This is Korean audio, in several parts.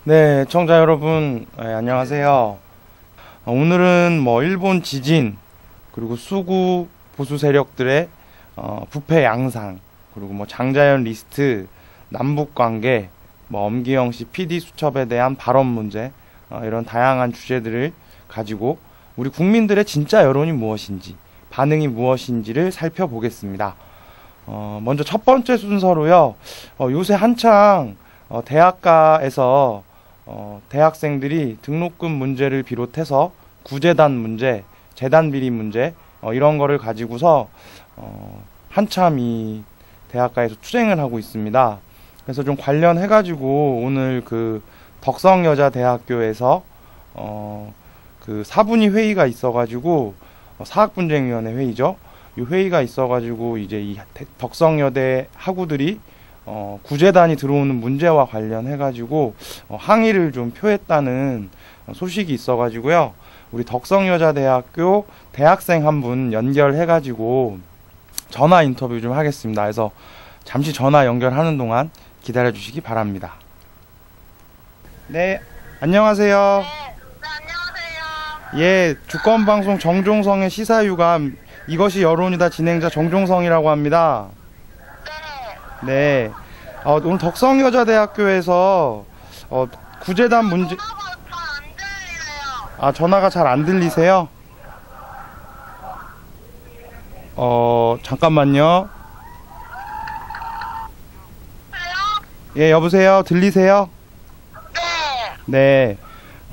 네, 청자 여러분, 안녕하세요. 오늘은 일본 지진, 그리고 수구 보수 세력들의 부패 양상, 그리고 장자연 리스트, 남북 관계, 엄기영 씨 PD 수첩에 대한 발언 문제, 이런 다양한 주제들을 가지고 우리 국민들의 진짜 여론이 무엇인지, 반응이 무엇인지를 살펴보겠습니다. 먼저 첫 번째 순서로요, 요새 한창 대학가에서 대학생들이 등록금 문제를 비롯해서 구재단 문제, 재단 비리 문제, 이런 거를 가지고서 한참 이 대학가에서 투쟁을 하고 있습니다. 그래서 좀 관련해가지고 오늘 그 덕성여자대학교에서 그 사분위 회의가 있어가지고 사학분쟁위원회 회의죠. 이 회의가 있어가지고 이제 이 덕성여대 학우들이 구재단이 들어오는 문제와 관련해가지고 항의를 좀 표했다는 소식이 있어가지고요. 우리 덕성여자대학교 대학생 한 분 연결해가지고 전화 인터뷰 좀 하겠습니다. 그래서 잠시 전화 연결하는 동안 기다려주시기 바랍니다. 네, 안녕하세요. 네, 안녕하세요. 예, 주권방송 정종성의 시사유감, 이것이 여론이다 진행자 정종성이라고 합니다. 네. 오늘 덕성여자대학교에서 구재단 문제. 전화가 잘 안 들리네요. 전화가 잘 안 들리세요? 잠깐만요. 예, 여보세요? 들리세요? 네. 네.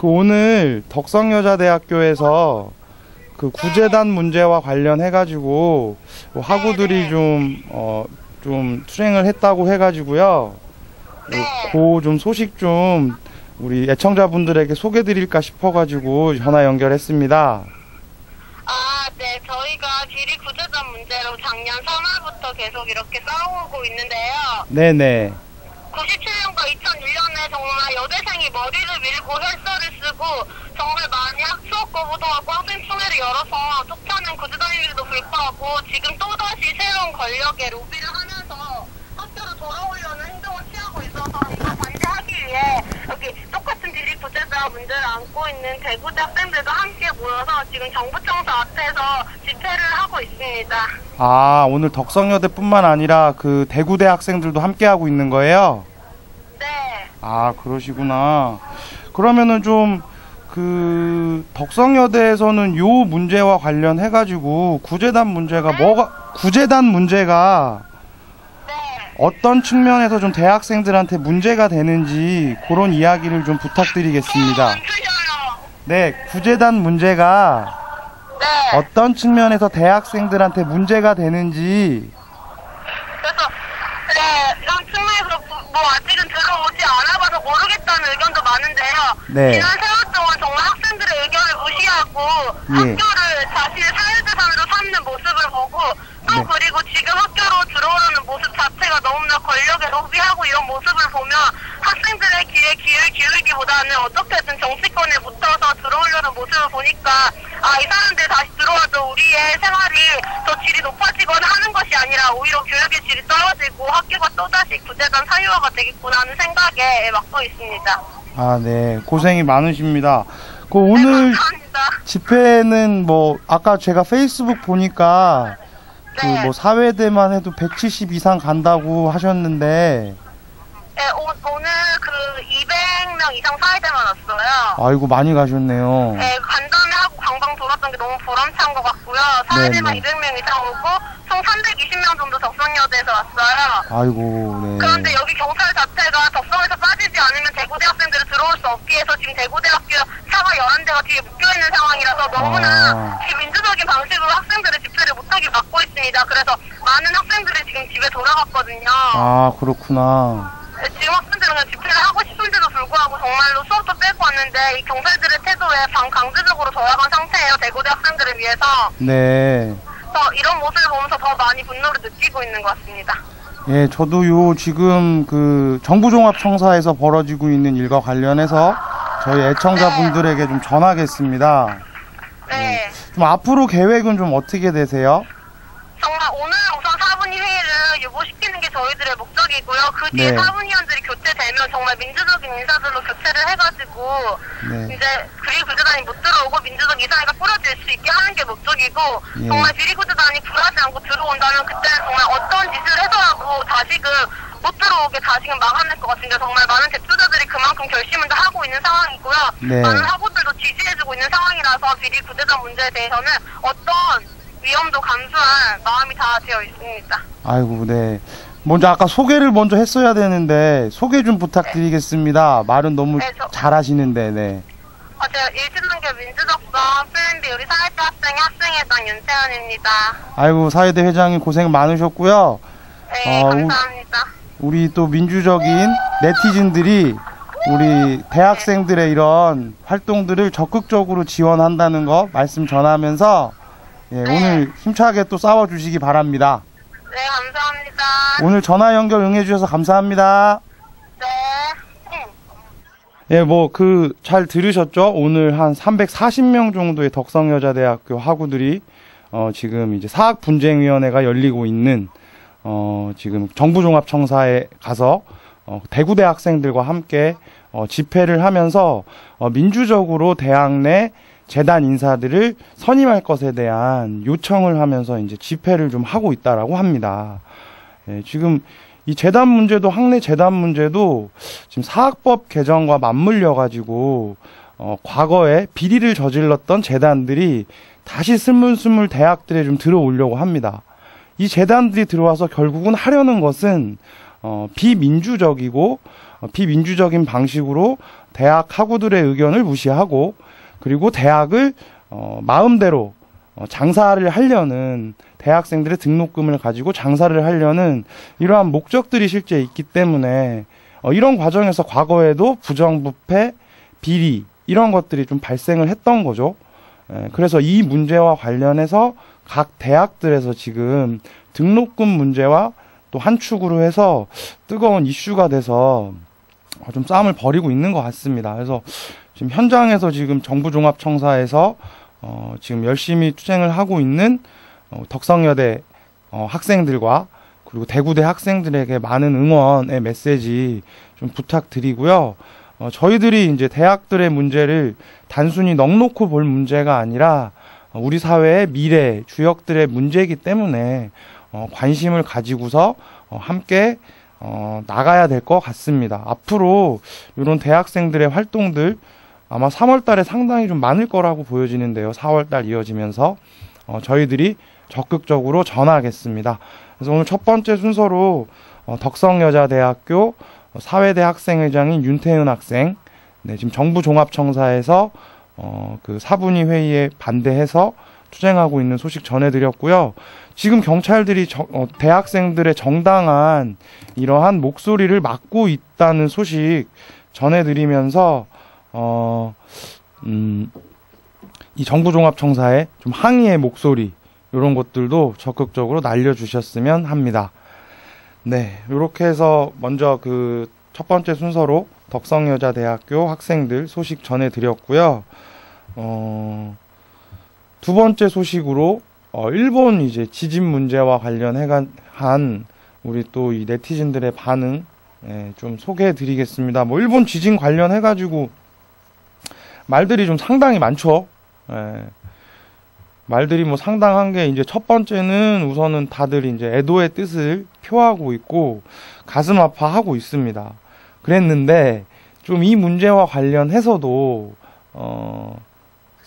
오늘 덕성여자대학교에서 그 구재단 문제와 관련해가지고 학우들이 좀 투쟁을 했다고 해가지고요. 그 좀 소식 좀 우리 애청자분들에게 소개드릴까 싶어가지고 전화 연결했습니다. 네. 저희가 비리 구제단 문제로 작년 3월부터 계속 이렇게 싸우고 있는데요. 네네. 97년과 2001년에 정말 여대생이 머리를 밀고 혈서를 쓰고 정말 많이 학수업 거부도 하고 학생 총회를 열어서 쫓아낸 구제단임에도 불구하고 지금 또다시 새로운 권력에 로비를 하면서 학교로 돌아오려는 행동을 취하고 있어서 이거 반대하기 위해 여기 똑같은 비리 구제단 문제를 안고 있는 대구대 학생들도 함께 모여서 지금 정부청사 앞에서 집회를 하고 있습니다. 오늘 덕성여대뿐만 아니라 그 대구대 학생들도 함께 하고 있는 거예요? 네. 그러시구나. 그러면은 좀 그 덕성여대에서는 요 문제와 관련해가지고 구재단 문제가 네. 어떤 측면에서 좀 대학생들한테 문제가 되는지 그런 이야기를 좀 부탁드리겠습니다. 안 들려요. 네, 구재단 문제가 네. 어떤 측면에서 대학생들한테 문제가 되는지. 그래서 이런 측면에서 아직은 들어오지 않아봐서 모르겠다는 의견도 많은데요. 네. 지난 세월 동안 정말 학생들의 의견을 무시하고 학교를 자신의 사회재산으로 삼는 모습을 보고 또 네. 그리고 지금 학교로 들어오려는 모습 자체가 너무나 권력에 로비하고 이런 모습을 보면 학생들의 귀에 귀를 기울이기보다는 어떻게든 정치권에 붙어서 들어오려는 모습을 보니까 이 사람들이 다시 들어와도 우리의 생활이 더 질이 높아지거나 하는 것이 아니라 오히려 교육의 질이 떨어지고 학교가 또다시 구제단 사유화가 되겠구나 하는 생각에 맡고 있습니다. 네. 고생이 많으십니다. 오늘 감사합니다. 집회는 아까 제가 페이스북 보니까 네. 사회대만 해도 170 이상 간다고 하셨는데. 네, 오늘 200명 이상 사회대만 왔어요. 아이고, 많이 가셨네요. 네, 간담회 하고 관광 돌았던 게 너무 보람찬 것 같고요. 사회대만 200명 이상 오고 총 320명 정도 덕성여대에서 왔어요. 아이고, 네. 그런데 여기 경찰 자체가 덕성에서 빠지지 않으면 대구대 학생들이 들어올 수 없게 해서 지금 대구대학교 차가 11대가 뒤에 묶여있는 상황이라서 너무나 민주적인 방식으로 학생들의 집회를 못하게 막고 있습니다. 그래서 많은 학생들이 지금 집에 돌아갔거든요. 그렇구나. 지금 학생들은 그냥 집회를 하고 싶은데도 불구하고 정말로 수업도 빼고 왔는데 이 경찰들의 태도에 강제적으로 돌아간 상태예요. 대구대 학생들을 위해서. 네. 그래서 이런 모습을 보면서 더 많이 분노를 느끼고 있는 것 같습니다. 예, 저도 지금 정부종합청사에서 벌어지고 있는 일과 관련해서 저희 애청자분들에게 좀 전하겠습니다. 네. 좀 앞으로 계획은 좀 어떻게 되세요? 정말 오늘 우선 4분위 회의를 유보시키는 게 저희들의 목적이고요. 그 뒤에 네. 사분위원들이 교체되면 정말 민주적인 인사들로 교체를 해가지고 네. 이제 비리구제단이 못 들어오고 민주적 이사회가 꾸려질 수 있게 하는 게 목적이고 예. 정말 비리구제단이 굴하지 않고 들어온다면 그때는 정말 어떤 짓을 해서라도 다시금 못 들어오게 다시금 막아낼 것 같습니다. 정말 많은 대표자들이 그만큼 결심을 다 하고 있는 상황이고요. 네. 많은 학우들도 지지해주고 있는 상황이라서 비리구제단 문제에 대해서는 어떤 위험도 감수한 마음이 다 되어 있습니다. 아이고, 네. 먼저 아까 소개를 먼저 했어야 되는데 소개 좀 부탁드리겠습니다. 말은 너무 네, 잘하시는데, 네. 제가 일진단계 민주적성 플랜비 우리 사회대 학생의 학생회장 윤채연입니다. 아이고, 사회대 회장님 고생 많으셨고요. 네, 감사합니다. 우리 또 민주적인 네티즌들이 우리 대학생들의 이런 활동들을 적극적으로 지원한다는 거 말씀 전하면서 예, 오늘 힘차게 또 싸워주시기 바랍니다. 네, 감사합니다. 오늘 전화 연결 응해주셔서 감사합니다. 네. 예, 잘 들으셨죠? 오늘 한 340명 정도의 덕성여자대학교 학우들이, 지금 이제 사학분쟁위원회가 열리고 있는, 지금 정부종합청사에 가서, 대구대 학생들과 함께, 집회를 하면서, 민주적으로 대학 내 재단 인사들을 선임할 것에 대한 요청을 하면서 이제 집회를 좀 하고 있다라고 합니다. 예, 지금 이 재단 문제도 학내 재단 문제도 지금 사학법 개정과 맞물려 가지고 과거에 비리를 저질렀던 재단들이 다시 스물스물 대학들에 좀 들어오려고 합니다. 이 재단들이 들어와서 결국은 하려는 것은 비민주적이고 비민주적인 방식으로 대학 학우들의 의견을 무시하고 그리고 대학을 마음대로 장사를 하려는 대학생들의 등록금을 가지고 장사를 하려는 이러한 목적들이 실제 있기 때문에 이런 과정에서 과거에도 부정부패, 비리 이런 것들이 좀 발생을 했던 거죠. 그래서 이 문제와 관련해서 각 대학들에서 지금 등록금 문제와 또 한 축으로 해서 뜨거운 이슈가 돼서 좀 싸움을 벌이고 있는 것 같습니다. 그래서 지금 현장에서 지금 정부종합청사에서 지금 열심히 투쟁을 하고 있는 덕성여대 학생들과 그리고 대구대 학생들에게 많은 응원의 메시지 좀 부탁드리고요. 저희들이 이제 대학들의 문제를 단순히 넋놓고 볼 문제가 아니라 우리 사회의 미래, 주역들의 문제이기 때문에 관심을 가지고서 함께 나가야 될 것 같습니다. 앞으로 이런 대학생들의 활동들 아마 3월 달에 상당히 좀 많을 거라고 보여지는데요. 4월 달 이어지면서 저희들이 적극적으로 전하겠습니다. 그래서 오늘 첫 번째 순서로 덕성여자대학교 사회대 학생회장인 윤태은 학생, 네, 지금 정부종합청사에서 그 사분위 회의에 반대해서 투쟁하고 있는 소식 전해드렸고요. 지금 경찰들이 대학생들의 정당한 이러한 목소리를 막고 있다는 소식 전해드리면서 이 정부종합청사에 좀 항의의 목소리 이런 것들도 적극적으로 날려주셨으면 합니다. 네, 이렇게 해서 먼저 그 첫 번째 순서로 덕성여자대학교 학생들 소식 전해드렸고요. 두 번째 소식으로 일본 이제 지진 문제와 관련한 우리 또 이 네티즌들의 반응 좀 소개해드리겠습니다. 일본 지진 관련해가지고 말들이 좀 상당히 많죠. 말들이 상당한 게 이제 첫 번째는 우선은 다들 이제 애도의 뜻을 표하고 있고 가슴 아파하고 있습니다. 그랬는데 좀 이 문제와 관련해서도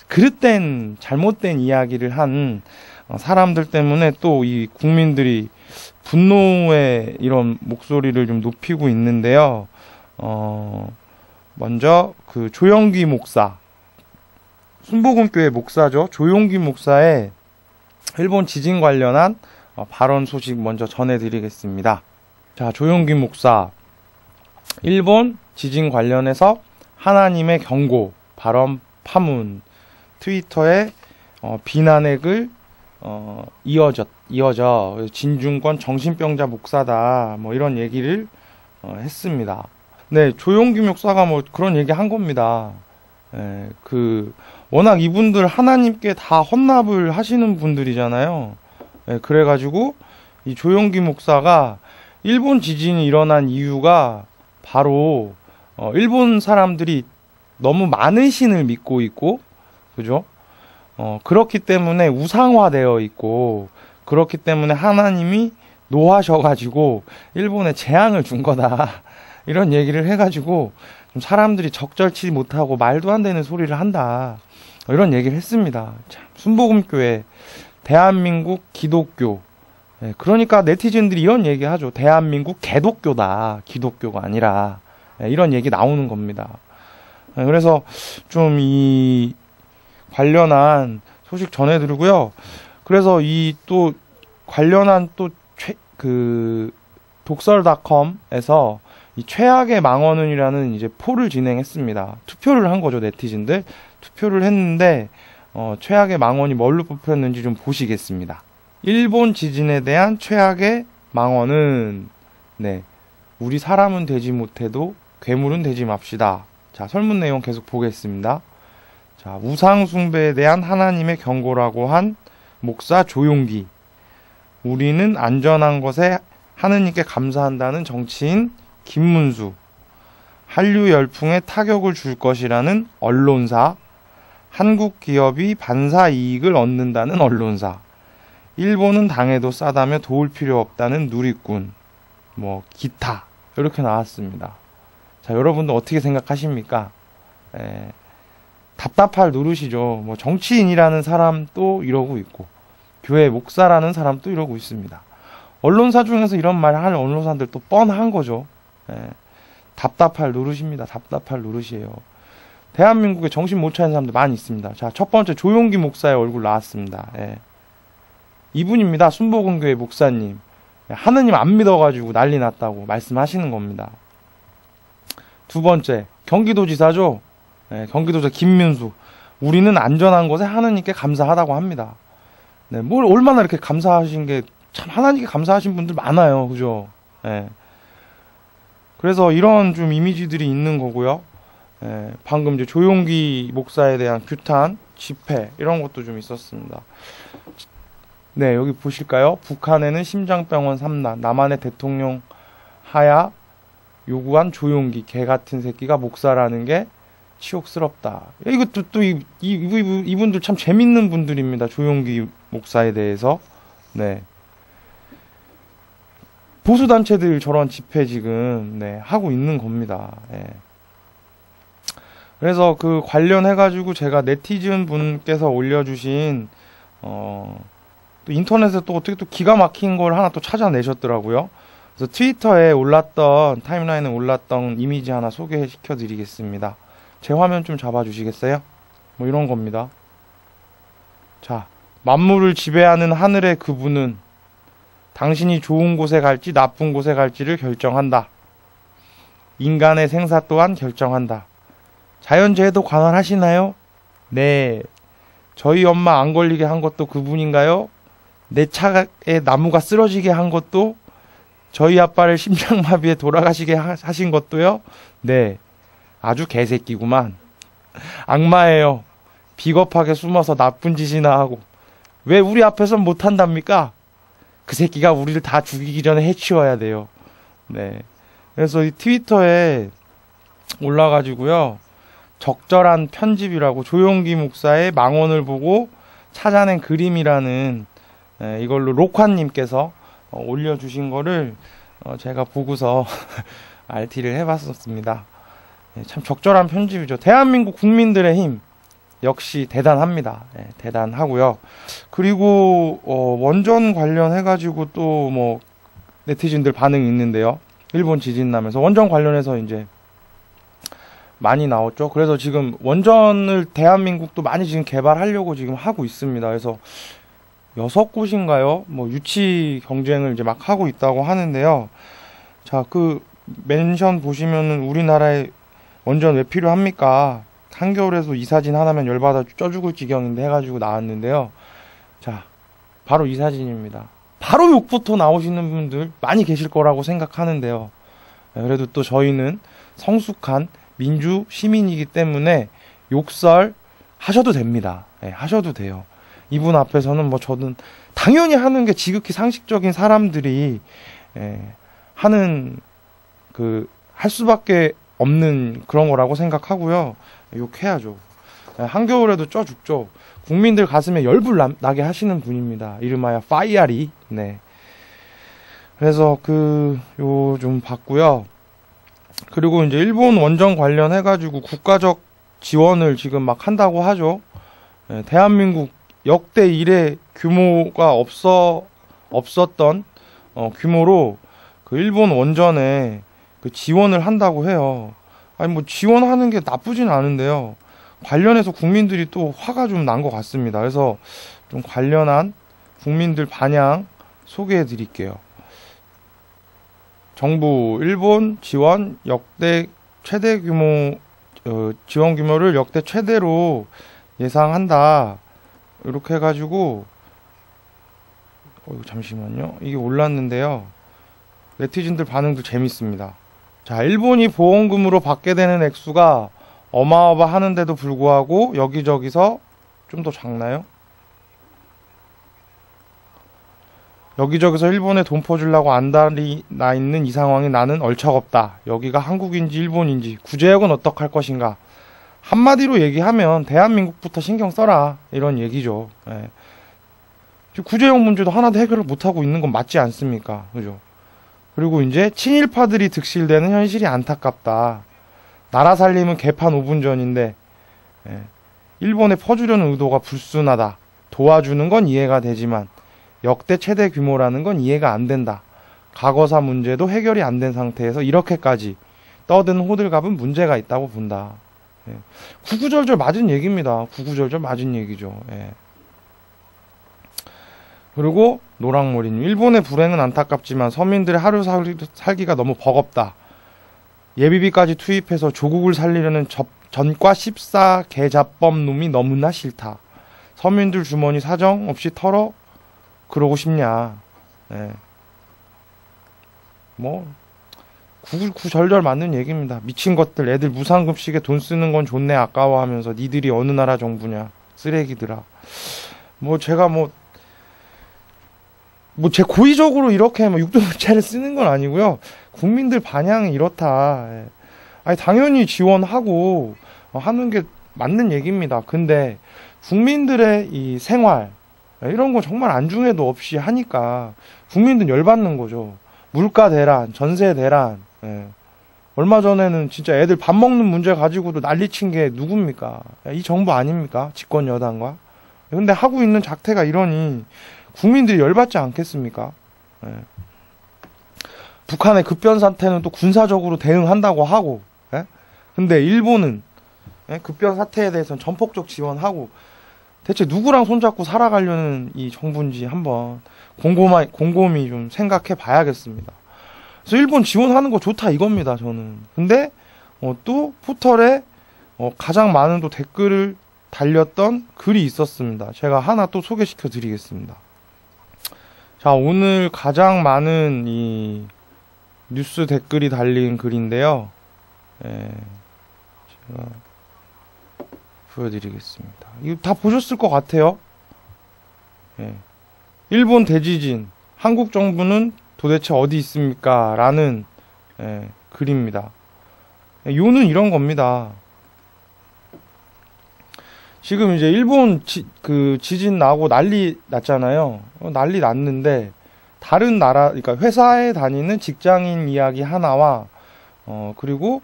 그릇된 잘못된 이야기를 한 사람들 때문에 또 이 국민들이 분노의 이런 목소리를 좀 높이고 있는데요. 먼저 그 조영기 목사, 순복음교회 목사죠. 조용기 목사의 일본 지진 관련한 발언 소식 먼저 전해드리겠습니다. 자, 조용기 목사, 일본 지진 관련해서 하나님의 경고, 발언 파문, 트위터에 비난의 글 이어져 진중권 정신병자 목사다 이런 얘기를 했습니다. 네, 조용기 목사가 그런 얘기 한 겁니다. 워낙 이분들 하나님께 다 헌납을 하시는 분들이잖아요. 그래가지고 이 조용기 목사가 일본 지진이 일어난 이유가 바로 일본 사람들이 너무 많은 신을 믿고 있고, 그죠? 그렇기 때문에 우상화되어 있고, 그렇기 때문에 하나님이 노하셔가지고 일본에 재앙을 준 거다. 이런 얘기를 해가지고 좀 사람들이 적절치 못하고 말도 안 되는 소리를 한다. 이런 얘기를 했습니다. 참, 순복음교회, 대한민국 기독교. 네, 그러니까 네티즌들이 이런 얘기 하죠. 대한민국 개독교다. 기독교가 아니라. 네, 이런 얘기 나오는 겁니다. 네, 그래서 좀 이 관련한 소식 전해드리고요. 그래서 이 또 관련한 또 독설닷컴에서 이 최악의 망언은이라는 이제 폴을 진행했습니다. 투표를 한 거죠, 네티즌들. 투표를 했는데, 최악의 망언이 뭘로 뽑혔는지 좀 보시겠습니다. 일본 지진에 대한 최악의 망언은, 네, 우리 사람은 되지 못해도 괴물은 되지 맙시다. 자, 설문 내용 계속 보겠습니다. 자, 우상숭배에 대한 하나님의 경고라고 한 목사 조용기. 우리는 안전한 것에 하느님께 감사한다는 정치인 김문수. 한류 열풍에 타격을 줄 것이라는 언론사. 한국 기업이 반사 이익을 얻는다는 언론사. 일본은 당해도 싸다며 도울 필요 없다는 누리꾼. 뭐 기타 이렇게 나왔습니다. 자, 여러분도 어떻게 생각하십니까? 답답할 노릇이죠. 뭐 정치인이라는 사람도 이러고 있고, 교회 목사라는 사람도 이러고 있습니다. 언론사 중에서 이런 말 할 언론사들도 뻔한 거죠. 답답할 노릇입니다. 답답할 노릇이에요. 대한민국에 정신 못 차리는 사람들 많이 있습니다. 자, 첫 번째 조용기 목사의 얼굴 나왔습니다. 이분입니다. 순복음교회 목사님. 하느님 안 믿어가지고 난리 났다고 말씀하시는 겁니다. 두 번째 경기도지사죠. 경기도지사 김민수. 우리는 안전한 곳에 하느님께 감사하다고 합니다. 네, 뭘 얼마나 이렇게 감사하신 게, 참 하나님께 감사하신 분들 많아요. 그죠? 그래서 이런 좀 이미지들이 있는 거고요. 방금 이제 조용기 목사에 대한 규탄, 집회 이런 것도 좀 있었습니다. 네, 여기 보실까요? 북한에는 심장병원 3난, 남한의 대통령 하야 요구한 조용기, 개 같은 새끼가 목사라는 게 치욕스럽다. 이것도 또 이분들 참 재밌는 분들입니다. 조용기 목사에 대해서. 네. 보수단체들 저런 집회 지금, 네, 하고 있는 겁니다. 그래서 그 관련해가지고 제가 네티즌 분께서 올려주신, 또 인터넷에 또 어떻게 또 기가 막힌 걸 하나 또 찾아내셨더라고요. 그래서 트위터에 올랐던, 타임라인에 올랐던 이미지 하나 소개시켜 드리겠습니다. 제 화면 좀 잡아주시겠어요? 뭐 이런 겁니다. 자, 만물을 지배하는 하늘의 그분은 당신이 좋은 곳에 갈지 나쁜 곳에 갈지를 결정한다. 인간의 생사 또한 결정한다. 자연재해도 관할하시나요? 네. 저희 엄마 안 걸리게 한 것도 그분인가요? 내 차에 나무가 쓰러지게 한 것도, 저희 아빠를 심장마비에 돌아가시게 하신 것도요? 네. 아주 개새끼구만. 악마예요. 비겁하게 숨어서 나쁜 짓이나 하고. 왜 우리 앞에선 못한답니까? 그 새끼가 우리를 다 죽이기 전에 해치워야 돼요. 네. 그래서 이 트위터에 올라가지고요. 적절한 편집이라고 조용기 목사의 망언을 보고 찾아낸 그림이라는, 이걸로 로칸님께서 올려주신 거를 제가 보고서 RT를 해봤었습니다. 참 적절한 편집이죠. 대한민국 국민들의 힘 역시 대단합니다. 대단하고요. 그리고 원전 관련해가지고 또 뭐 네티즌들 반응이 있는데요. 일본 지진 나면서 원전 관련해서 이제 많이 나왔죠. 그래서 지금 원전을 대한민국도 많이 지금 개발하려고 지금 하고 있습니다. 그래서 6곳인가요? 뭐 유치 경쟁을 이제 막 하고 있다고 하는데요. 자, 그 멘션 보시면은 우리나라에 원전 왜 필요합니까? 한겨울에도 이 사진 하나면 열받아 쪄 죽을 지경인데 해가지고 나왔는데요. 자, 바로 이 사진입니다. 바로 욕부터 나오시는 분들 많이 계실 거라고 생각하는데요. 그래도 또 저희는 성숙한 민주 시민이기 때문에 욕설 하셔도 됩니다. 하셔도 돼요. 이분 앞에서는 뭐 저는 당연히 하는 게 지극히 상식적인 사람들이 하는 할 수밖에 없는 그런 거라고 생각하고요. 욕해야죠. 한겨울에도 쪄 죽죠. 국민들 가슴에 열불 나게 하시는 분입니다. 이름하여 파이아리. 네. 그래서 요 좀 봤고요. 그리고 이제 일본 원전 관련해가지고 국가적 지원을 지금 막 한다고 하죠. 네, 대한민국 역대 이래 규모가 없었던 규모로 일본 원전에 지원을 한다고 해요. 아니 뭐 지원하는 게 나쁘진 않은데요. 관련해서 국민들이 또 화가 좀 난 것 같습니다. 그래서 좀 관련한 국민들 반향 소개해 드릴게요. 정부 일본 지원 역대 최대 규모 지원 규모를 역대 최대로 예상한다. 이렇게 해가지고 잠시만요. 이게 올랐는데요. 네티즌들 반응도 재밌습니다. 자, 일본이 보험금으로 받게 되는 액수가 어마어마하는데도 불구하고 여기저기서 좀 더 작나요? 여기저기서 일본에 돈 퍼주려고 안달이 나 있는 이 상황에 나는 얼척없다. 여기가 한국인지 일본인지 구제역은 어떡할 것인가. 한마디로 얘기하면 대한민국부터 신경 써라 이런 얘기죠. 예. 구제역 문제도 하나도 해결을 못하고 있는 건 맞지 않습니까? 그죠? 그리고 이제 친일파들이 득실되는 현실이 안타깝다. 나라 살림은 개판 5분 전인데 일본에 퍼주려는 의도가 불순하다. 도와주는 건 이해가 되지만 역대 최대 규모라는 건 이해가 안 된다. 과거사 문제도 해결이 안 된 상태에서 이렇게까지 떠든 호들갑은 문제가 있다고 본다. 구구절절 맞은 얘기입니다. 구구절절 맞은 얘기죠. 그리고 노랑머리님, 일본의 불행은 안타깝지만 서민들의 하루 살기가 너무 버겁다. 예비비까지 투입해서 조국을 살리려는 전과 14 개자법 놈이 너무나 싫다. 서민들 주머니 사정 없이 털어 그러고 싶냐. 뭐 구절절 맞는 얘기입니다. 미친 것들, 애들 무상급식에 돈 쓰는 건 좋네 아까워하면서 니들이 어느 나라 정부냐 쓰레기들아. 뭐 제가 제 고의적으로 이렇게 육두문자를 쓰는 건 아니고요. 국민들 반향이 이렇다. 아니 당연히 지원하고 하는 게 맞는 얘기입니다. 근데 국민들의 이 생활 이런 거 정말 안중에도 없이 하니까 국민들 열받는 거죠. 물가 대란, 전세 대란. 얼마 전에는 진짜 애들 밥 먹는 문제 가지고도 난리친 게 누굽니까? 이 정부 아닙니까? 집권 여당과. 근데 하고 있는 작태가 이러니 국민들이 열받지 않겠습니까? 북한의 급변 사태는 또 군사적으로 대응한다고 하고, 근데 일본은 급변 사태에 대해서는 전폭적 지원하고, 대체 누구랑 손잡고 살아가려는 이 정부인지 한번 곰곰이 좀 생각해 봐야겠습니다. 그래서 일본 지원하는 거 좋다 이겁니다, 저는. 근데 또 포털에 가장 많은 또 댓글을 달렸던 글이 있었습니다. 제가 하나 또 소개시켜 드리겠습니다. 자, 오늘 가장 많은 이 뉴스 댓글이 달린 글인데요. 제가 보여드리겠습니다. 이거 다 보셨을 것 같아요. 일본 대지진, 한국 정부는 도대체 어디 있습니까? 라는 글입니다. 요는 이런 겁니다. 지금 이제 일본 지진 나고 난리 났잖아요. 난리 났는데 다른 나라, 그러니까 회사에 다니는 직장인 이야기 하나와 그리고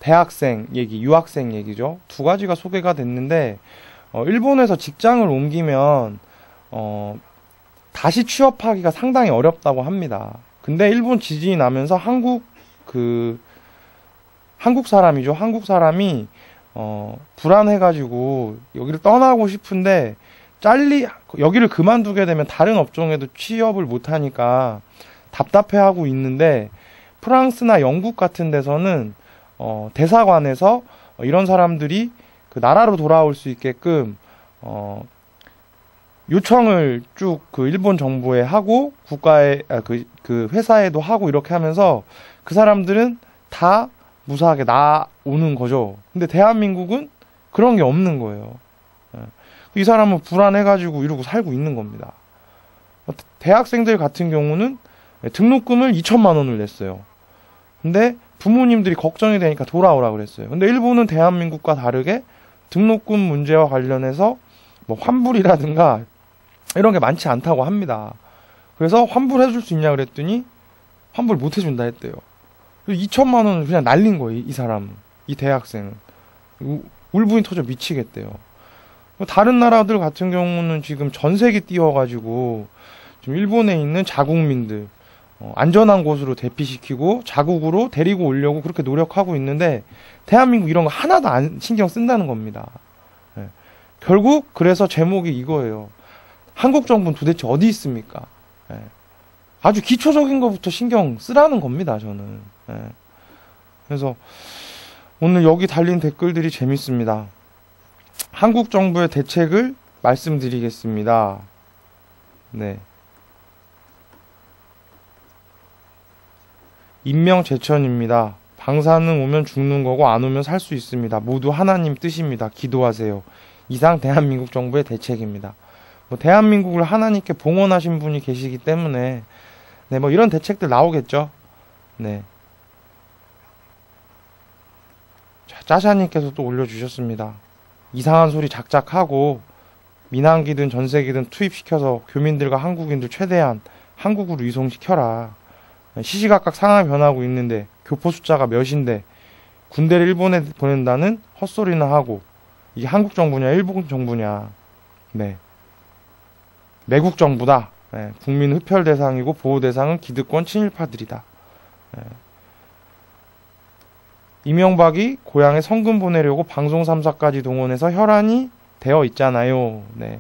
대학생 얘기, 유학생 얘기죠. 두 가지가 소개가 됐는데 일본에서 직장을 옮기면 다시 취업하기가 상당히 어렵다고 합니다. 근데 일본 지진이 나면서 한국 사람이죠. 한국 사람이 불안해가지고 여기를 떠나고 싶은데 여기를 그만두게 되면 다른 업종에도 취업을 못하니까 답답해하고 있는데 프랑스나 영국 같은 데서는 대사관에서 이런 사람들이 그 나라로 돌아올 수 있게끔 요청을 쭉 그 일본 정부에 하고 국가에 그 회사에도 하고 이렇게 하면서 그 사람들은 다 무사하게 나오는 거죠. 근데 대한민국은 그런 게 없는 거예요. 이 사람은 불안해가지고 이러고 살고 있는 겁니다. 대학생들 같은 경우는 등록금을 2천만 원을 냈어요. 근데 부모님들이 걱정이 되니까 돌아오라 그랬어요. 근데 일본은 대한민국과 다르게 등록금 문제와 관련해서 뭐 환불이라든가 이런 게 많지 않다고 합니다. 그래서 환불해줄 수 있냐 그랬더니 환불 못 해준다 했대요. 2천만 원을 그냥 날린 거예요. 이 사람은, 이 대학생은. 울분이 터져 미치겠대요. 다른 나라들 같은 경우는 지금 전세기 띄워가지고 지금 일본에 있는 자국민들 안전한 곳으로 대피시키고 자국으로 데리고 오려고 그렇게 노력하고 있는데 대한민국 이런 거 하나도 안 신경 쓴다는 겁니다. 예. 결국 그래서 제목이 이거예요. 한국 정부는 도대체 어디 있습니까? 예. 아주 기초적인 것부터 신경 쓰라는 겁니다, 저는. 예. 그래서 오늘 여기 달린 댓글들이 재밌습니다. 한국 정부의 대책을 말씀드리겠습니다. 네. 인명제천입니다. 방사능 오면 죽는 거고 안 오면 살 수 있습니다. 모두 하나님 뜻입니다. 기도하세요. 이상 대한민국 정부의 대책입니다. 뭐 대한민국을 하나님께 봉헌하신 분이 계시기 때문에 네, 뭐 이런 대책들 나오겠죠. 네. 자, 짜샤님께서 또 올려주셨습니다. 이상한 소리 작작하고 민항기든 전세기든 투입시켜서 교민들과 한국인들 최대한 한국으로 이송시켜라. 시시각각 상황이 변하고 있는데 교포 숫자가 몇인데 군대를 일본에 보낸다는 헛소리나 하고 이게 한국 정부냐 일본 정부냐. 네. 매국 정부다. 네. 국민 흡혈 대상이고 보호 대상은 기득권 친일파들이다. 네. 이명박이 고향에 성금 보내려고 방송 3사까지 동원해서 혈안이 되어 있잖아요. 네.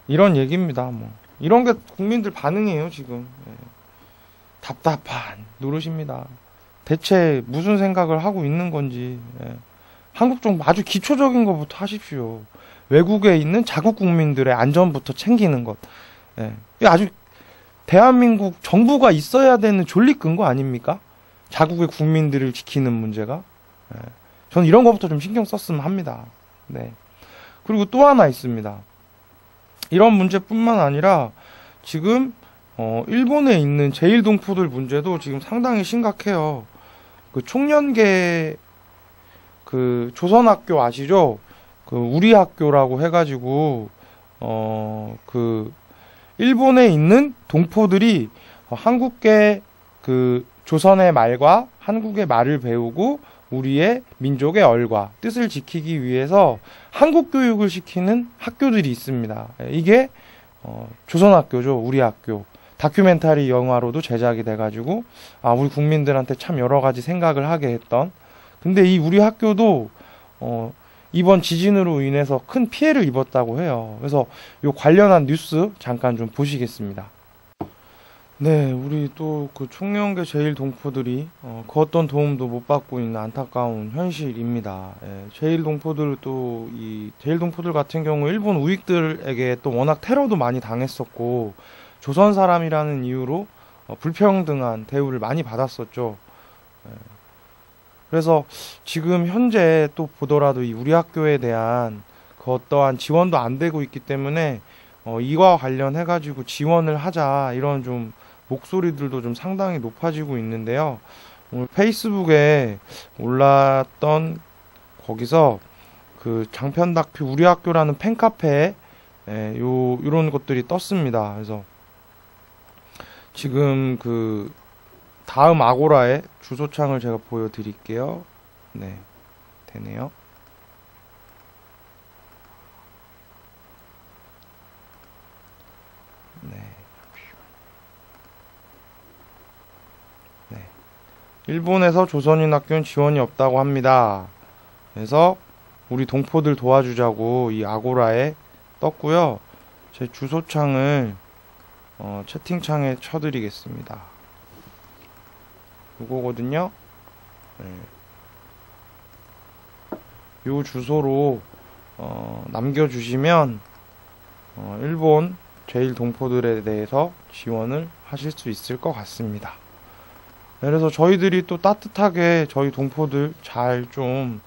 이런 얘기입니다. 뭐 이런 게 국민들 반응이에요 지금. 네. 답답한 노릇입니다. 대체 무슨 생각을 하고 있는 건지. 네. 한국 정부 아주 기초적인 것부터 하십시오. 외국에 있는 자국 국민들의 안전부터 챙기는 것. 네. 아주 대한민국 정부가 있어야 되는 존립 근거 아닙니까? 자국의 국민들을 지키는 문제가. 네. 저는 이런 것부터 좀 신경 썼으면 합니다. 네. 그리고 또 하나 있습니다. 이런 문제뿐만 아니라 지금 일본에 있는 제1동포들 문제도 지금 상당히 심각해요. 그 총련계 그 조선학교 아시죠? 그 우리 학교라고 해가지고 그 일본에 있는 동포들이 한국계 그 조선의 말과 한국의 말을 배우고 우리의 민족의 얼과 뜻을 지키기 위해서 한국 교육을 시키는 학교들이 있습니다. 이게 조선학교죠. 우리 학교. 다큐멘터리 영화로도 제작이 돼가지고 우리 국민들한테 참 여러 가지 생각을 하게 했던. 근데 이 우리 학교도 이번 지진으로 인해서 큰 피해를 입었다고 해요. 그래서 요 관련한 뉴스 잠깐 좀 보시겠습니다. 네, 우리 또 그 총련계 제1동포들이 그 어떤 도움도 못 받고 있는 안타까운 현실입니다. 예, 제1동포들 또 이 제1동포들 같은 경우 일본 우익들에게 또 워낙 테러도 많이 당했었고 조선 사람이라는 이유로 불평등한 대우를 많이 받았었죠. 예, 그래서 지금 현재 또 보더라도 이 우리 학교에 대한 그 어떠한 지원도 안 되고 있기 때문에 이와 관련해 가지고 지원을 하자 이런 좀 목소리들도 좀 상당히 높아지고 있는데요. 오늘 페이스북에 올랐던 거기서 그 장편 다큐 우리 학교라는 팬카페에 요런 것들이 떴습니다. 그래서 지금 그 다음 아고라의 주소창을 제가 보여드릴게요. 네, 되네요. 네. 일본에서 조선인 학교는 지원이 없다고 합니다. 그래서 우리 동포들 도와주자고 이 아고라에 떴고요. 제 주소창을 채팅창에 쳐드리겠습니다. 이거거든요. 네. 요 주소로 남겨주시면 일본 제1동포들에 대해서 지원을 하실 수 있을 것 같습니다. 그래서 저희들이 또 따뜻하게 저희 동포들 잘 좀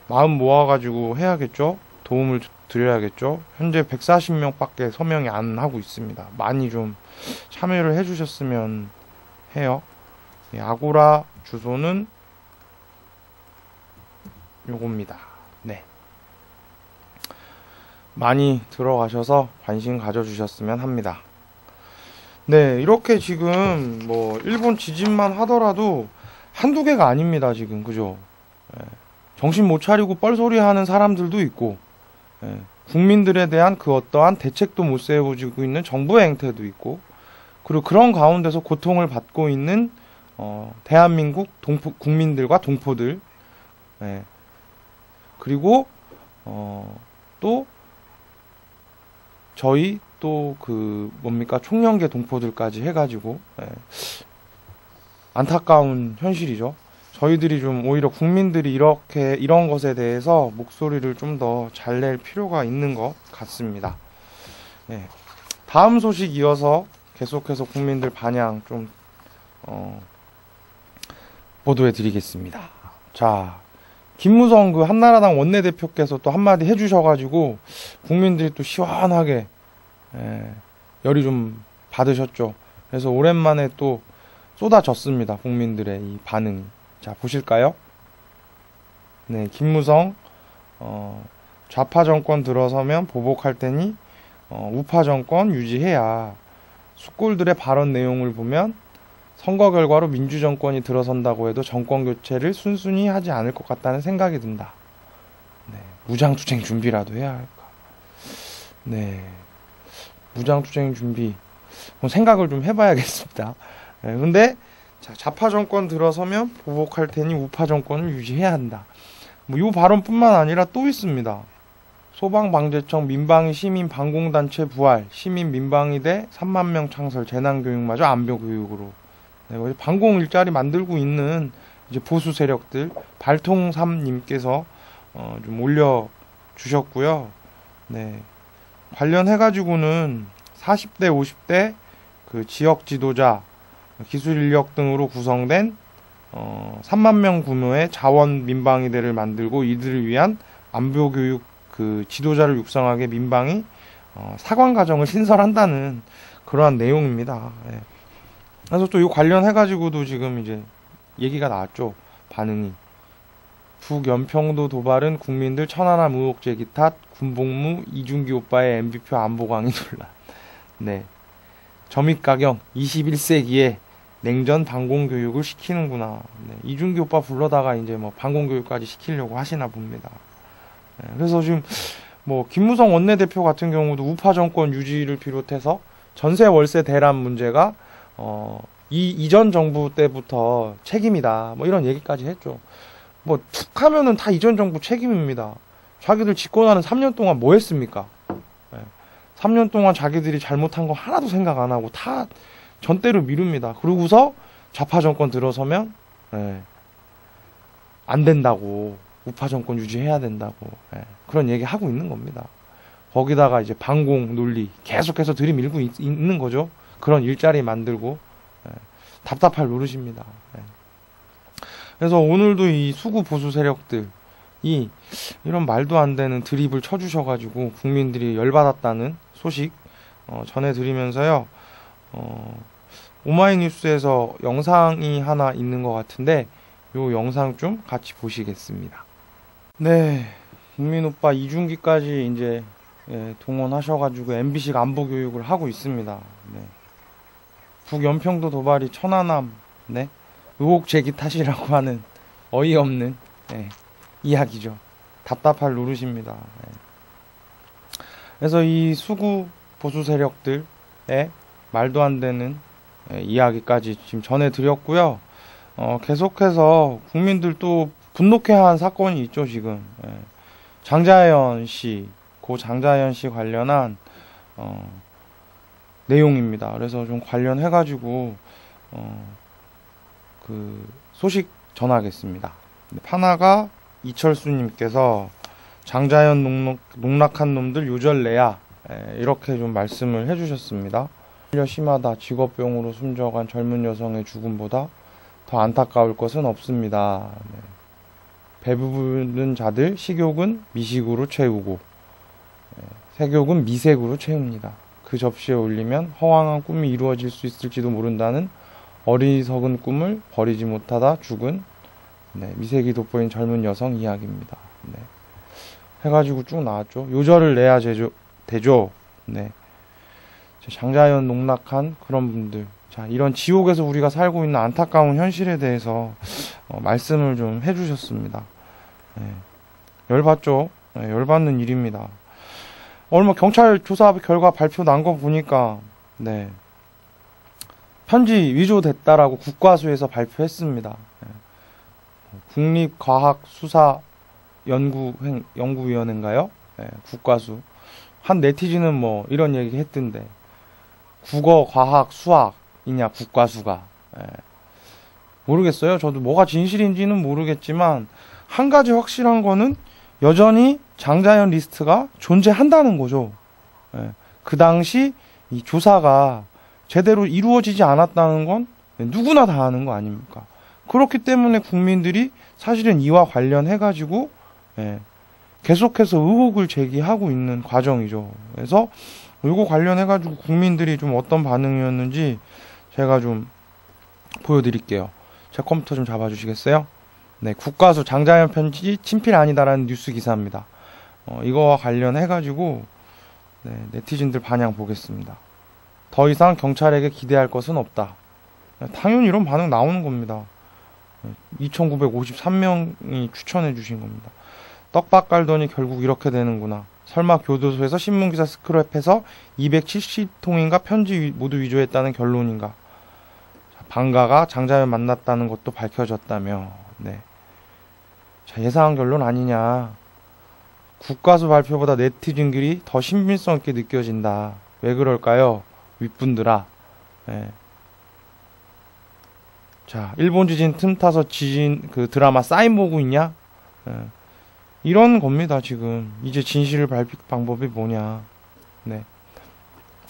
마음 모아가지고 해야겠죠. 도움을 드려야겠죠. 현재 140명밖에 서명이 안 하고 있습니다. 많이 좀 참여를 해주셨으면 해요. 아고라 주소는 요겁니다. 네. 많이 들어가셔서 관심 가져주셨으면 합니다. 네, 이렇게 지금 뭐 일본 지진만 하더라도 한두 개가 아닙니다. 지금 그죠? 정신 못 차리고 뻘소리 하는 사람들도 있고, 국민들에 대한 그 어떠한 대책도 못 세워지고 있는 정부의 행태도 있고, 그리고 그런 가운데서 고통을 받고 있는 대한민국 국민들과 동포들, 그리고 또 저희 또 그 뭡니까 총련계 동포들까지 해가지고 안타까운 현실이죠. 저희들이 좀 오히려 국민들이 이런 것에 대해서 목소리를 좀 더 잘 낼 필요가 있는 것 같습니다. 다음 소식 이어서 계속해서 국민들 반향 좀 보도해 드리겠습니다. 자, 김무성 그 한나라당 원내대표께서 또 한마디 해주셔가지고 국민들이 또 시원하게 열이 좀 받으셨죠. 그래서 오랜만에 또 쏟아졌습니다. 국민들의 이 반응이. 자, 보실까요? 네, 김무성 좌파 정권 들어서면 보복할 테니 우파 정권 유지해야. 숙골들의 발언 내용을 보면 선거 결과로 민주정권이 들어선다고 해도 정권 교체를 순순히 하지 않을 것 같다는 생각이 든다. 네, 무장투쟁 준비라도 해야 할까. 네, 무장투쟁 준비 생각을 좀 해봐야겠습니다. 네, 근데 자, 좌파 정권 들어서면 보복할 테니 우파 정권을 유지해야 한다. 뭐 이 발언뿐만 아니라 또 있습니다. 소방방재청 민방위 시민방공단체 부활, 시민민방위대 3만 명 창설, 재난교육마저 안보교육으로. 네, 방공 일자리 만들고 있는 이제 보수 세력들 발통삼님께서 좀 올려주셨고요. 네, 관련해가지고는 40대, 50대 그 지역 지도자, 기술 인력 등으로 구성된 3만 명 규모의 자원 민방위대를 만들고 이들을 위한 안보교육 그 지도자를 육성하게 민방위 사관 과정을 신설한다는 그러한 내용입니다. 네. 그래서 또 이 관련해가지고도 지금 이제 얘기가 나왔죠. 반응이. 북연평도 도발은 국민들 천안함 의혹 제기 탓, 군복무 이준기 오빠의 MB표 안보 강의 논란. 네. 점입가경 21세기에 냉전 방공 교육을 시키는구나. 네. 이준기 오빠 불러다가 이제 뭐 방공 교육까지 시키려고 하시나 봅니다. 네. 그래서 지금 뭐 김무성 원내대표 같은 경우도 우파 정권 유지를 비롯해서 전세 월세 대란 문제가 이전 정부 때부터 책임이다. 뭐 이런 얘기까지 했죠. 뭐 툭 하면은 다 이전 정부 책임입니다. 자기들 집권하는 3년 동안 뭐 했습니까? 3년 동안 자기들이 잘못한 거 하나도 생각 안 하고 다 전대로 미룹니다. 그러고서 좌파 정권 들어서면 안 된다고, 우파 정권 유지해야 된다고 그런 얘기 하고 있는 겁니다. 거기다가 이제 방공 논리 계속해서 들이밀고 있는 거죠. 그런 일자리 만들고 답답할 노릇입니다. 그래서 오늘도 이 수구 보수 세력들이 이런 말도 안 되는 드립을 쳐주셔가지고 국민들이 열받았다는 소식 전해드리면서요. 오마이뉴스에서 영상이 하나 있는 것 같은데 요 영상 좀 같이 보시겠습니다. 네, 국민오빠 이준기까지 이제 동원하셔가지고 MBC가 안보교육을 하고 있습니다. 네. 북연평도 도발이 천안함 의혹 제기 탓이라고 하는 어이없는 이야기죠. 답답할 노릇입니다. 그래서 이 수구 보수 세력들의 말도 안 되는 이야기까지 지금 전해드렸고요. 계속해서 국민들 또 분노케한 사건이 있죠. 지금 장자연 씨, 고 장자연 씨 관련한 내용입니다. 그래서 좀 관련해가지고 그 소식 전하겠습니다. 파나가 이철수님께서 장자연 농락한 놈들 요절내야 이렇게 좀 말씀을 해주셨습니다. 심하다. 직업병으로 숨져간 젊은 여성의 죽음보다 더 안타까울 것은 없습니다. 배부른 자들 식욕은 미식으로 채우고 해교군 미색으로 채웁니다. 그 접시에 올리면 허황한 꿈이 이루어질 수 있을지도 모른다는 어리석은 꿈을 버리지 못하다 죽은 미색이 돋보인 젊은 여성 이야기입니다. 해가지고 쭉 나왔죠. 요절을 내야 되죠. 장자연 농락한 그런 분들. 자, 이런 지옥에서 우리가 살고 있는 안타까운 현실에 대해서 말씀을 좀 해주셨습니다. 열받죠. 열받는 일입니다. 얼마 경찰 조사 결과 발표 난 거 보니까 편지 위조됐다라고 국과수에서 발표했습니다. 국립과학수사연구위원회인가요? 국과수. 한 네티즌은 뭐 이런 얘기 했던데, 국어, 과학, 수학이냐 국과수가. 모르겠어요. 저도 뭐가 진실인지는 모르겠지만 한 가지 확실한 거는 여전히 장자연 리스트가 존재한다는 거죠. 그 당시 이 조사가 제대로 이루어지지 않았다는 건 누구나 다 아는 거 아닙니까? 그렇기 때문에 국민들이 사실은 이와 관련해가지고 계속해서 의혹을 제기하고 있는 과정이죠. 그래서 이거 관련해가지고 국민들이 좀 어떤 반응이었는지 제가 좀 보여드릴게요. 제 컴퓨터 좀 잡아주시겠어요? 국과수 장자연 편지 친필 아니다라는 뉴스 기사입니다. 이거와 관련해가지고 네티즌들 반향 보겠습니다. 더 이상 경찰에게 기대할 것은 없다. 당연히 이런 반응 나오는 겁니다. 2953명이 추천해 주신 겁니다. 떡밥 깔더니 결국 이렇게 되는구나. 설마 교도소에서 신문기사 스크랩해서 270통인가 편지 모두 위조했다는 결론인가. 방가가 장자연 만났다는 것도 밝혀졌다며. 자, 예상한 결론 아니냐. 국과수 발표보다 네티즌 글이 더 신빙성 있게 느껴진다. 왜 그럴까요? 윗분들아. 자, 일본 지진 틈타서 지진 그 드라마 사인 보고 있냐? 이런 겁니다, 지금. 이제 진실을 밝힐 방법이 뭐냐.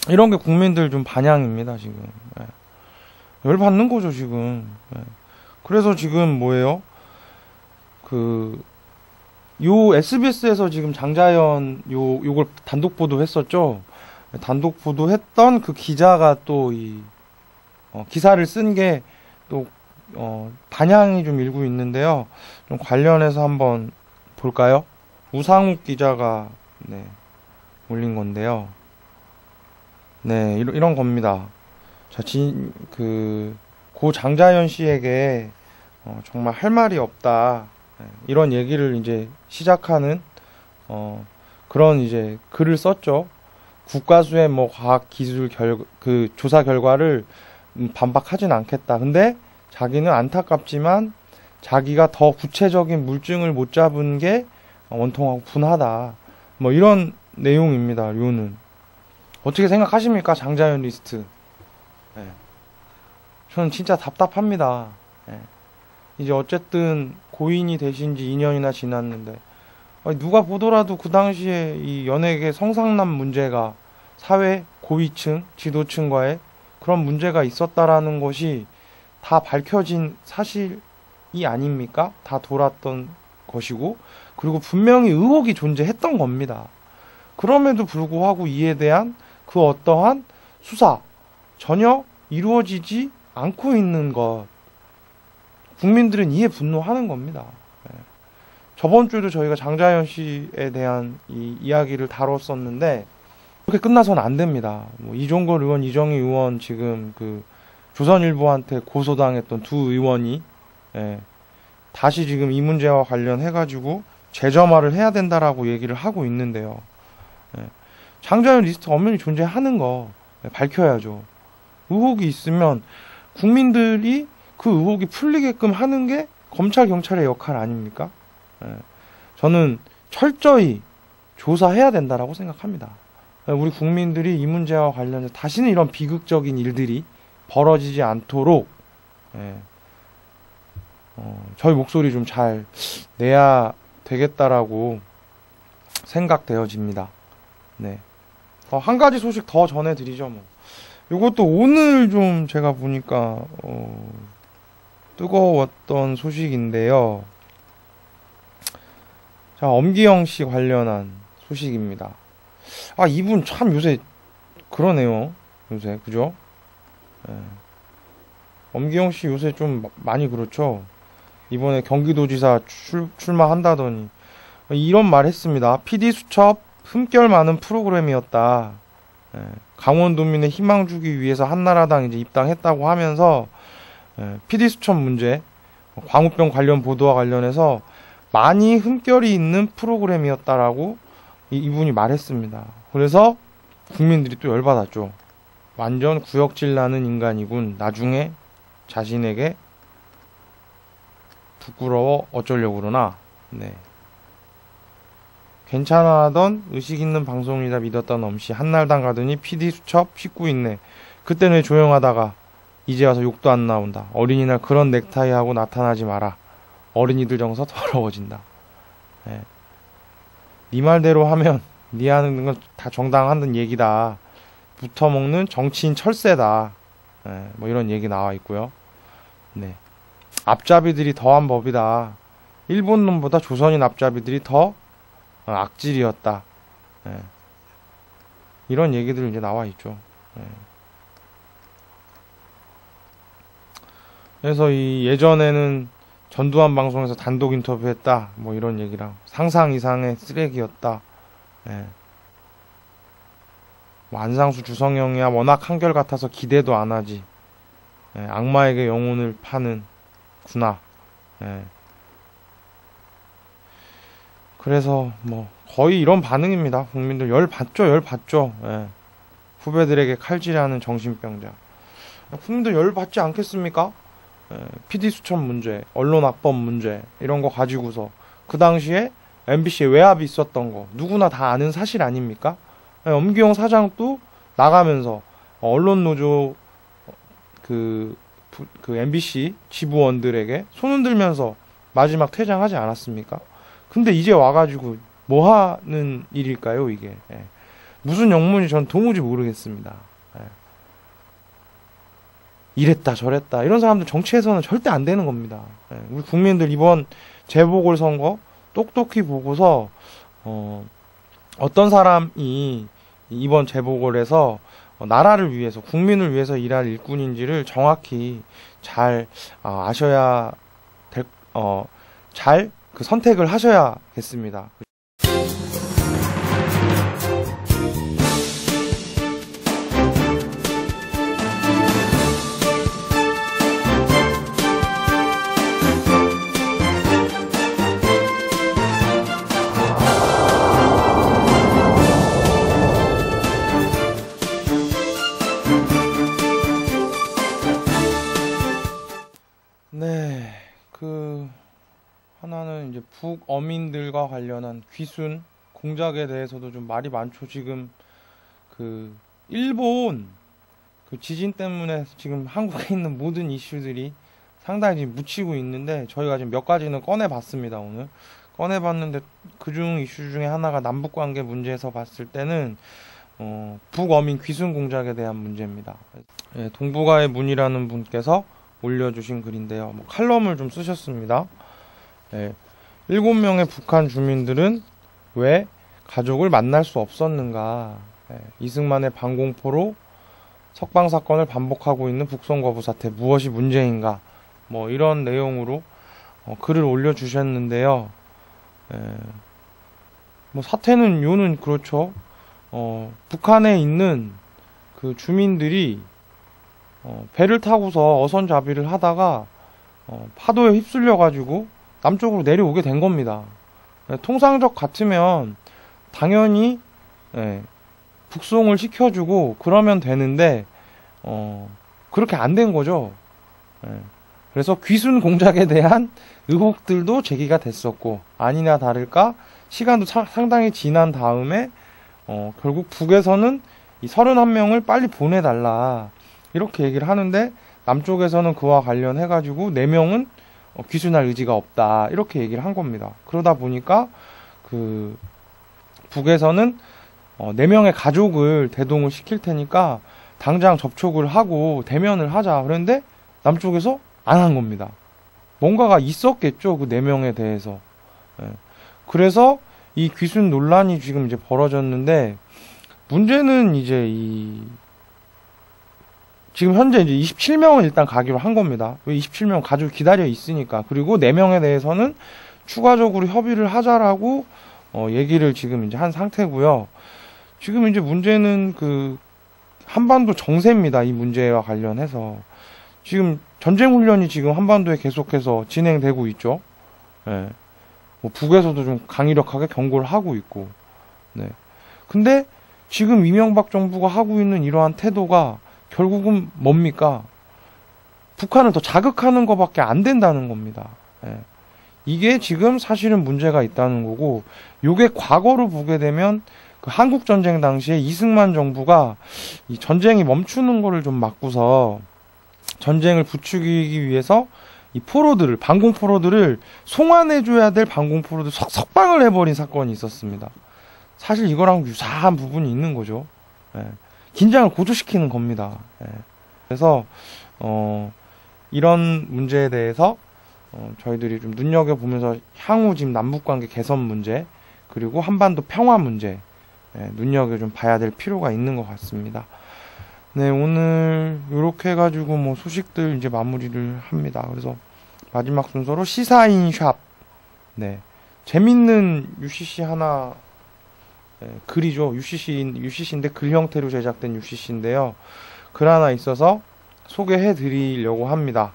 이런 게 국민들 좀 반향입니다, 지금. 열받는 거죠, 지금. 그래서 지금 뭐예요? 요 SBS에서 지금 장자연 요걸 단독 보도했었죠. 단독 보도했던 그 기자가 또 기사를 쓴 게 또 반향이 좀 일고 있는데요. 좀 관련해서 한번 볼까요? 우상욱 기자가 올린 건데요. 이런 겁니다. 자, 고 장자연 씨에게 정말 할 말이 없다. 이런 얘기를 이제 시작하는 그런 이제 글을 썼죠. 국과수의 뭐 과학 기술 그 조사 결과를 반박하진 않겠다. 근데 자기는 안타깝지만 자기가 더 구체적인 물증을 못 잡은 게 원통하고 분하다. 뭐 이런 내용입니다. 요는 어떻게 생각하십니까? 장자연 리스트. 저는 진짜 답답합니다. 이제 어쨌든 고인이 되신 지 2년이나 지났는데 누가 보더라도 그 당시에 이 연예계 성상남 문제가 사회 고위층, 지도층과의 그런 문제가 있었다라는 것이 다 밝혀진 사실이 아닙니까? 다 돌았던 것이고, 그리고 분명히 의혹이 존재했던 겁니다. 그럼에도 불구하고 이에 대한 그 어떠한 수사 전혀 이루어지지 않고 있는 것, 국민들은 이에 분노하는 겁니다. 저번 주에도 저희가 장자연 씨에 대한 이 이야기를 다뤘었는데 그렇게 끝나서는 안 됩니다. 뭐 이종걸 의원, 이정희 의원 지금 그 조선일보한테 고소당했던 두 의원이 다시 지금 이 문제와 관련해가지고 재점화를 해야 된다라고 얘기를 하고 있는데요. 장자연 리스트 엄연히 존재하는 거 밝혀야죠. 의혹이 있으면 국민들이 그 의혹이 풀리게끔 하는 게 검찰, 경찰의 역할 아닙니까? 저는 철저히 조사해야 된다라고 생각합니다. 우리 국민들이 이 문제와 관련해서 다시는 이런 비극적인 일들이 벌어지지 않도록 저희 목소리 좀 잘 내야 되겠다라고 생각되어집니다. 한 가지 소식 더 전해드리죠. 뭐. 이것도 오늘 좀 제가 보니까 뜨거웠던 소식인데요. 자, 엄기영 씨 관련한 소식입니다. 아, 이분 참 요새 그러네요. 요새 그죠? 예. 엄기영 씨 요새 좀 많이 그렇죠. 이번에 경기도지사 출마한다더니 이런 말 했습니다. PD 수첩 흠결 많은 프로그램이었다. 예. 강원도민의 희망 주기 위해서 한나라당 이제 입당했다고 하면서 PD 수첩 문제, 광우병 관련 보도와 관련해서 많이 흠결이 있는 프로그램이었다라고 이분이 말했습니다. 그래서 국민들이 또 열받았죠. 완전 구역질 나는 인간이군. 나중에 자신에게 부끄러워 어쩌려고 그러나. 네. 괜찮아하던 의식 있는 방송이다 믿었던 엄씨 한날당 가더니 PD 수첩 씻고 있네. 그때는 왜 조용하다가 이제 와서 욕도 안 나온다. 어린이날 그런 넥타이 하고 나타나지 마라. 어린이들 정서 더러워진다. 네. 네 말대로 하면 네 하는 건 다 정당한 얘기다. 붙어먹는 정치인 철새다. 네. 뭐 이런 얘기 나와 있고요. 네. 앞잡이들이 더한 법이다. 일본 놈보다 조선인 앞잡이들이 더 악질이었다. 네. 이런 얘기들 이제 나와 있죠. 네. 그래서 이 예전에는 전두환 방송에서 단독 인터뷰했다. 뭐 이런 얘기랑 상상 이상의 쓰레기였다. 예. 뭐 안상수 주성영이야 워낙 한결같아서 기대도 안 하지. 예. 악마에게 영혼을 파는 구나. 예. 그래서 뭐 거의 이런 반응입니다. 국민들 열 받죠. 예. 후배들에게 칼질하는 정신병자. 국민들 열 받지 않겠습니까? PD 수첩 문제, 언론 악법 문제 이런 거 가지고서 그 당시에 MBC에 외압이 있었던 거 누구나 다 아는 사실 아닙니까? 엄기영 사장도 나가면서 언론 노조 그 MBC 지부원들에게 손 흔들면서 마지막 퇴장하지 않았습니까? 근데 이제 와가지고 뭐 하는 일일까요, 이게? 무슨 영문이 전 도무지 모르겠습니다. 이랬다 저랬다 이런 사람들 정치에서는 절대 안 되는 겁니다. 우리 국민들 이번 재보궐선거 똑똑히 보고서 어떤 사람이 이번 재보궐에서 나라를 위해서 국민을 위해서 일할 일꾼인지를 정확히 잘 아셔야 잘 그 선택을 하셔야겠습니다. 네, 하나는 이제 북어민들과 관련한 귀순 공작에 대해서도 좀 말이 많죠. 지금 일본 지진 때문에 지금 한국에 있는 모든 이슈들이 상당히 지금 묻히고 있는데 저희가 지금 몇 가지는 꺼내봤습니다. 오늘 꺼내봤는데 그중 이슈 중에 하나가 남북관계 문제에서 봤을 때는 북어민 귀순 공작에 대한 문제입니다. 예, 동북아의 문이라는 분께서 올려주신 글인데요. 칼럼을 좀 쓰셨습니다. 예, 7명의 북한 주민들은 왜 가족을 만날 수 없었는가. 예, 이승만의 반공포로 석방 사건을 반복하고 있는 북송 거부 사태 무엇이 문제인가. 뭐 이런 내용으로 글을 올려주셨는데요. 예, 뭐 사태는 요는 그렇죠. 북한에 있는 그 주민들이 배를 타고서 어선잡이를 하다가 파도에 휩쓸려 가지고 남쪽으로 내려오게 된 겁니다. 통상적 같으면 당연히 북송을 시켜주고 그러면 되는데 그렇게 안 된 거죠. 그래서 귀순 공작에 대한 의혹들도 제기가 됐었고 아니나 다를까 시간도 상당히 지난 다음에 결국 북에서는 이 31명을 빨리 보내달라 이렇게 얘기를 하는데 남쪽에서는 그와 관련해가지고 4명은 귀순할 의지가 없다 이렇게 얘기를 한 겁니다. 그러다 보니까 북에서는 4명의 가족을 대동을 시킬 테니까 당장 접촉을 하고 대면을 하자. 그런데 남쪽에서 안 한 겁니다. 뭔가가 있었겠죠. 그 4명에 대해서. 그래서 이 귀순 논란이 지금 이제 벌어졌는데, 문제는 이제 지금 현재 이제 27명은 일단 가기로 한 겁니다. 왜 27명 가지고 기다려 있으니까. 그리고 4명에 대해서는 추가적으로 협의를 하자라고 얘기를 지금 이제 한 상태고요. 지금 이제 문제는 그 한반도 정세입니다. 이 문제와 관련해서 지금 전쟁 훈련이 지금 한반도에 계속해서 진행되고 있죠. 예. 뭐 북에서도 좀 강력하게 경고를 하고 있고. 네. 근데 지금 이명박 정부가 하고 있는 이러한 태도가 결국은 뭡니까? 북한을 더 자극하는 것밖에 안 된다는 겁니다. 예. 이게 지금 사실은 문제가 있다는 거고, 요게 과거로 보게 되면 그 한국 전쟁 당시에 이승만 정부가 이 전쟁이 멈추는 거를 좀 막고서 전쟁을 부추기기 위해서 이 포로들을, 반공 포로들을 송환해줘야 될 반공 포로들 석방을 해버린 사건이 있었습니다. 사실 이거랑 유사한 부분이 있는 거죠. 예. 긴장을 고조시키는 겁니다. 예. 그래서 이런 문제에 대해서 저희들이 좀 눈여겨보면서 향후 지금 남북관계 개선 문제, 그리고 한반도 평화 문제, 눈여겨 좀 봐야 될 필요가 있는 것 같습니다. 네, 오늘 요렇게 해가지고 뭐 소식들 이제 마무리를 합니다. 그래서 마지막 순서로 시사인 샵, 네, 재밌는 UCC 하나, 글이죠. UCC인데 글 형태로 제작된 UCC인데요. 글 하나 있어서 소개해 드리려고 합니다.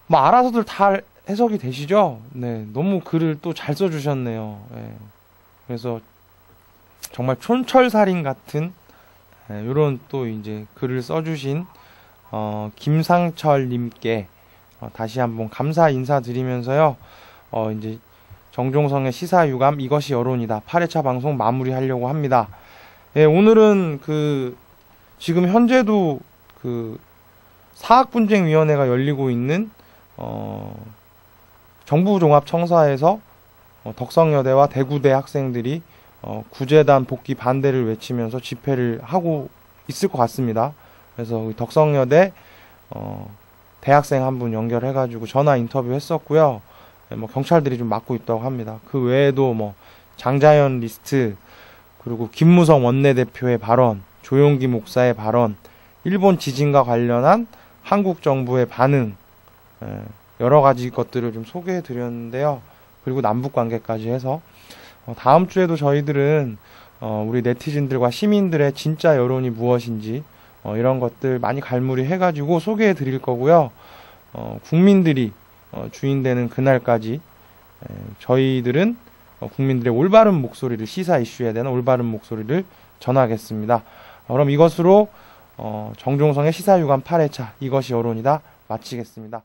뭐 알아서들 다 해석이 되시죠? 네, 너무 글을 또 잘 써주셨네요. 네, 그래서 정말 촌철살인 같은 이런 또 이제 글을 써주신 김상철님께 다시 한번 감사 인사드리면서요. 이제 정종성의 시사유감 이것이 여론이다 8회차 방송 마무리하려고 합니다. 예, 오늘은 지금 현재도 사학분쟁위원회가 열리고 있는 정부종합청사에서 덕성여대와 대구대 학생들이 구제단 복귀 반대를 외치면서 집회를 하고 있을 것 같습니다. 그래서 우리 덕성여대 대학생 한 분 연결해가지고 전화 인터뷰 했었고요. 뭐 경찰들이 좀 막고 있다고 합니다. 그 외에도 뭐 장자연 리스트, 그리고 김무성 원내대표의 발언, 조용기 목사의 발언, 일본 지진과 관련한 한국 정부의 반응, 여러 가지 것들을 좀 소개해 드렸는데요. 그리고 남북 관계까지 해서 다음 주에도 저희들은 우리 네티즌들과 시민들의 진짜 여론이 무엇인지 이런 것들 많이 갈무리 해가지고 소개해 드릴 거고요. 국민들이 주인 되는 그날까지 저희들은 국민들의 올바른 목소리를, 시사 이슈에 대한 올바른 목소리를 전하겠습니다. 그럼 이것으로 정종성의 시사유감 8회차 이것이 여론이다 마치겠습니다.